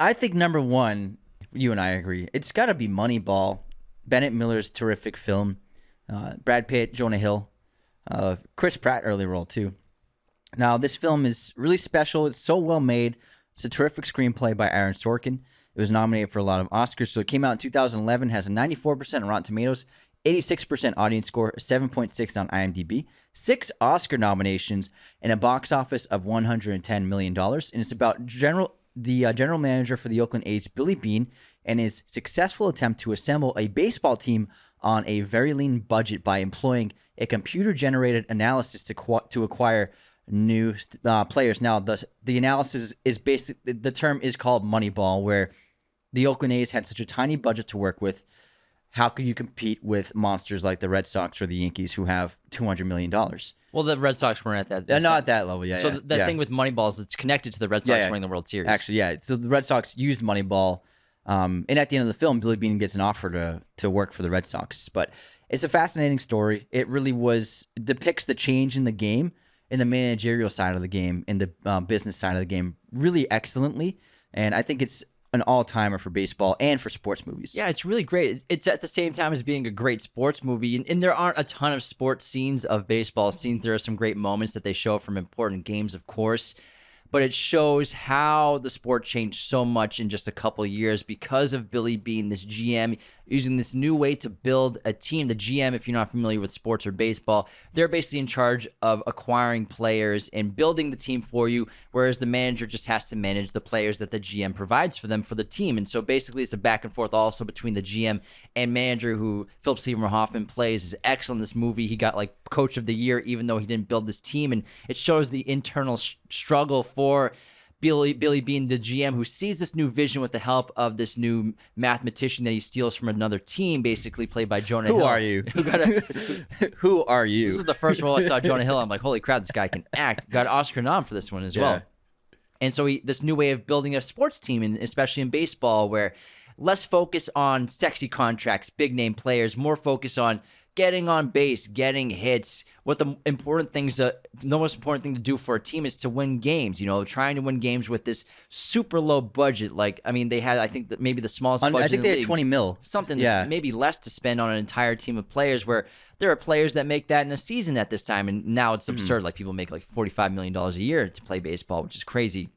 I think number one, you and I agree, it's got to be Moneyball. Bennett Miller's terrific film. Brad Pitt, Jonah Hill, Chris Pratt early role too. Now this film is really special. It's so well made. It's a terrific screenplay by Aaron Sorkin. It was nominated for a lot of Oscars. So it came out in 2011, has a 94% on Rotten Tomatoes, 86% audience score, 7.6 on IMDb, 6 Oscar nominations, and a box office of $110 million. And it's about the general manager for the Oakland A's, Billy Beane, and his successful attempt to assemble a baseball team on a very lean budget by employing a computer-generated analysis to acquire new players. Now, the analysis is basically, the term is called Moneyball, where the Oakland A's had such a tiny budget to work with. How could you compete with monsters like the Red Sox or the Yankees who have $200 million? Well, the Red Sox weren't at that. Not at that level, yeah. So the thing with Moneyball is it's connected to the Red Sox winning the World Series. Actually, yeah. So the Red Sox used Moneyball. And at the end of the film, Billy Beane gets an offer to work for the Red Sox. But it's a fascinating story. It really depicts the change in the game, in the managerial side of the game, in the business side of the game, really excellently. And I think it's an all-timer for baseball and for sports movies. Yeah, it's really great. It's at the same time as being a great sports movie. And there aren't a ton of sports scenes of baseball scenes. There are some great moments that they show from important games, of course. But it shows how the sport changed so much in just a couple of years because of Billy Beane, this GM, using this new way to build a team. The GM, if you're not familiar with sports or baseball, they're basically in charge of acquiring players and building the team for you, whereas the manager just has to manage the players that the GM provides for them for the team. And so basically it's a back and forth also between the GM and manager, who Philip Seymour Hoffman plays, is excellent in this movie. He got like Coach of the Year even though he didn't build this team, and it shows the internal struggle for Billy Beane, the GM, who sees this new vision with the help of this new mathematician that he steals from another team, basically played by Jonah Hill. Who are you? Who are you? This is the first role I saw Jonah Hill. I'm like, holy crap, this guy can act. Got an Oscar nom for this one as well. And so this new way of building a sports team, and especially in baseball, where less focus on sexy contracts, big name players, more focus on getting on base, getting hits. What the most important thing to do for a team is to win games. You know, trying to win games with this super low budget. Like, I mean, they had, I think that maybe the smallest budget. I think they had 20 mil. Something maybe less to spend on an entire team of players, where there are players that make that in a season at this time. And now it's absurd. Like, people make like $45 million a year to play baseball, which is crazy.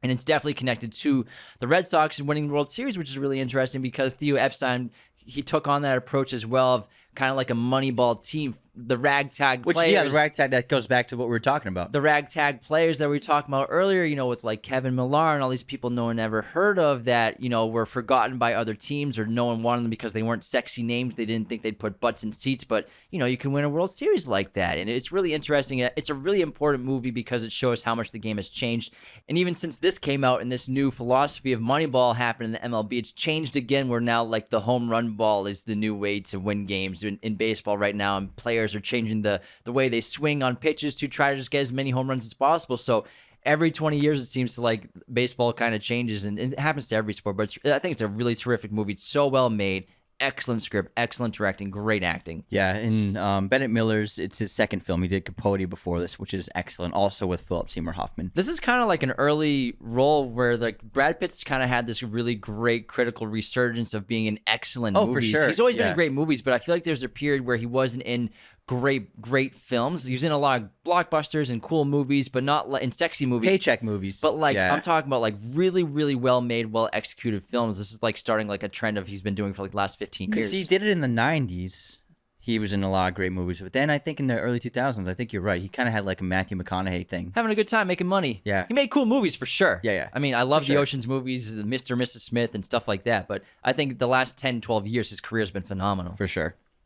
And it's definitely connected to the Red Sox and winning the World Series, which is really interesting because Theo Epstein, he took on that approach as well, of kind of like a Moneyball team, the ragtag players. The ragtag, that goes back to what we were talking about. The ragtag players that we were talking about earlier, you know, with like Kevin Millar and all these people no one ever heard of that, you know, were forgotten by other teams, or no one wanted them because they weren't sexy names. They didn't think they'd put butts in seats, but, you know, you can win a World Series like that. And it's really interesting. It's a really important movie because it shows how much the game has changed. And even since this came out and this new philosophy of Moneyball happened in the MLB, it's changed again, where now like the home run ball is the new way to win games in baseball right now. And players are changing the way they swing on pitches to try to just get as many home runs as possible. So every 20 years, it seems to like baseball kind of changes, and it happens to every sport. But I think it's a really terrific movie. It's so well made. Excellent script, excellent directing, great acting. Yeah, and Bennett Miller's, it's his second film. He did Capote before this, which is excellent, also with Philip Seymour Hoffman. This is kind of like an early role where like Brad Pitt's kind of had this really great critical resurgence of being in excellent movies. For sure. He's always been in great movies, but I feel like there's a period where he wasn't in great films. He was in a lot of blockbusters and cool movies, but not in sexy movies. Paycheck movies. But like, I'm talking about like really, really well made, well executed films. This is like starting like a trend of he's been doing for like the last 15 years. He did it in the 90s. He was in a lot of great movies. But then I think in the early 2000s, I think you're right. He kind of had like a Matthew McConaughey thing. Having a good time, making money. Yeah. He made cool movies for sure. Yeah. I mean, I love the Ocean's movies, the Mr. and Mrs. Smith and stuff like that. But I think the last 10, 12 years, his career's been phenomenal. For sure.